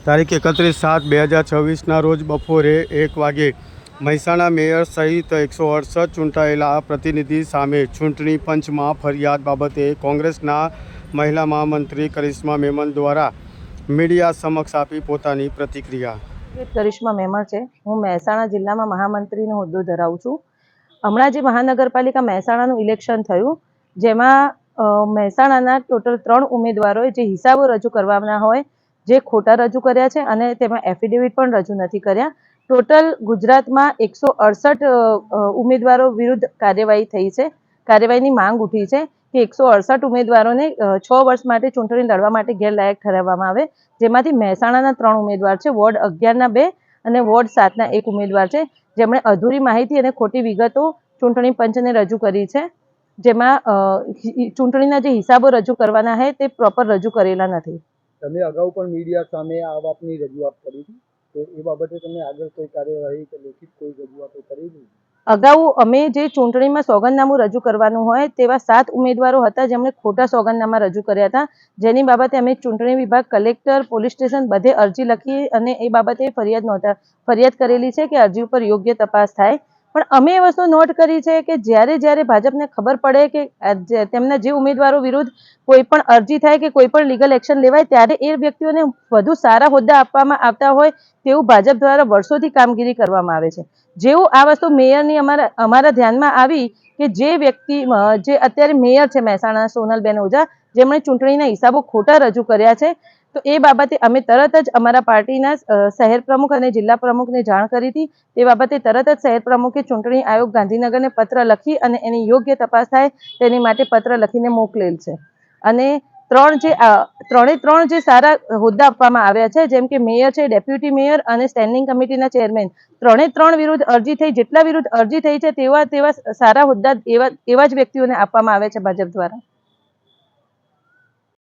તારીખ 31/7/2026ના રોજ બપોરે 1 વાગે મહેસાણા મેયર સહિત 168 ચૂંટાયેલા પ્રતિનિધિ સામે ચૂંટણી પંચમાં ફરિયાદ બાબતે કોંગ્રેસના મહિલા મહામંત્રી કરિશ્મા મેમન દ્વારા મીડિયા સમક્ષ આપી પોતાની પ્રતિક્રિયા. કરિશ્મા મેમન છે. હું મહેસાણા જિલ્લામાં મહામંત્રીનો હોદ્દો ધરાવું છું. હમણાં જે મહાનગરપાલિકા મહેસાણાનું ઇલેક્શન થયું, જેમાં મહેસાણાના ટોટલ 3 ઉમેદવારોએ જે હિસાબો રજૂ કરવાના હોય જે ખોટા રજૂ કર્યા છે અને તેમાં એફિડેવિટ પણ રજૂ નથી કર્યા. ટોટલ ગુજરાતમાં 168 ઉમેદવારો વિરુદ્ધ કાર્યવાહી થઈ છે. કાર્યવાહીની માંગ ઉઠી છે કે 168 ઉમેદવારોને 6 વર્ષ માટે ચૂંટણી લડવા માટે ગેરલાયક ઠરાવવામાં આવે, જેમાંથી મહેસાણાના 3 ઉમેદવાર છે, વોર્ડ 11ના 2 અને વોર્ડ 7ના 1 ઉમેદવાર છે, જેમણે અધૂરી માહિતી અને ખોટી વિગતો ચૂંટણી પંચને રજૂ કરી છે, જેમાં ચૂંટણીના જે હિસાબો રજૂ કરવાના છે તે પ્રોપર રજૂ કરેલા નથી. તમે અગાઉ પણ મીડિયા સામે આ વાતની રજૂઆત કરી હતી, તો એ બાબતે તમે આગળ કોઈ કાર્યવાહી કે લેખિત કોઈ રજૂઆતો કરી હતી? અગાઉ અમે જે ચૂંટણીમાં સોગંદનામું રજૂ કરવાનું હોય તેવા 7 ઉમેદવારો હતા જેમણે ખોટા સોગંદનામા રજૂ કર્યા હતા, જેની બાબતે અમે ચૂંટણી વિભાગ, કલેક્ટર, પોલીસ સ્ટેશન બધે અરજી લખી અને એ બાબતે ફરિયાદ કરેલી છે કે અરજી ઉપર યોગ્ય તપાસ થાય. પણ અમે એ વસ્તુ નોટ કરી છે કે જ્યારે ભાજપને ખબર પડે કે તેમના જે ઉમેદવારો વિરુદ્ધ કોઈ પણ અરજી થાય કે કોઈ પણ લીગલ એક્શન લેવાય, ત્યારે એ વ્યક્તિઓને વધુ સારા હોદ્દા આપવામાં આવતા હોય તેવું ભાજપ દ્વારા વર્ષોથી કામગીરી કરવામાં આવે છે. જેવું આ વસ્તુ મેયરની અમારા ધ્યાનમાં આવી કે જે વ્યક્તિ જે અત્યારે મેયર છે મહેસાણા, સોનલબેન ઓઝા, જેમણે ચૂંટણીના હિસાબો ખોટા રજૂ કર્યા છે, તો એ બાબતે અમે તરત જ અમારા પાર્ટીના શહેર પ્રમુખ અને જિલ્લા પ્રમુખને જાણ કરી હતી. તે બાબતે તરત જ શહેર પ્રમુખે ચૂંટણી આયોગ ગાંધીનગરને પત્ર લખી અને એની યોગ્ય તપાસ થાય તેની માટે પત્ર લખીને મોકલેલ છે. અને ત્રણે ત્રણ જે સારા હોદ્દા આપવામાં આવ્યા છે, જેમ કે મેયર છે, ડેપ્યુટી મેયર અને સ્ટેન્ડિંગ કમિટીના ચેરમેન, 3 વિરુદ્ધ અરજી થઈ, જેટલા વિરુદ્ધ અરજી થઈ છે તેવા સારા હોદ્દા એવા જ વ્યક્તિઓને આપવામાં આવે છે ભાજપ દ્વારા.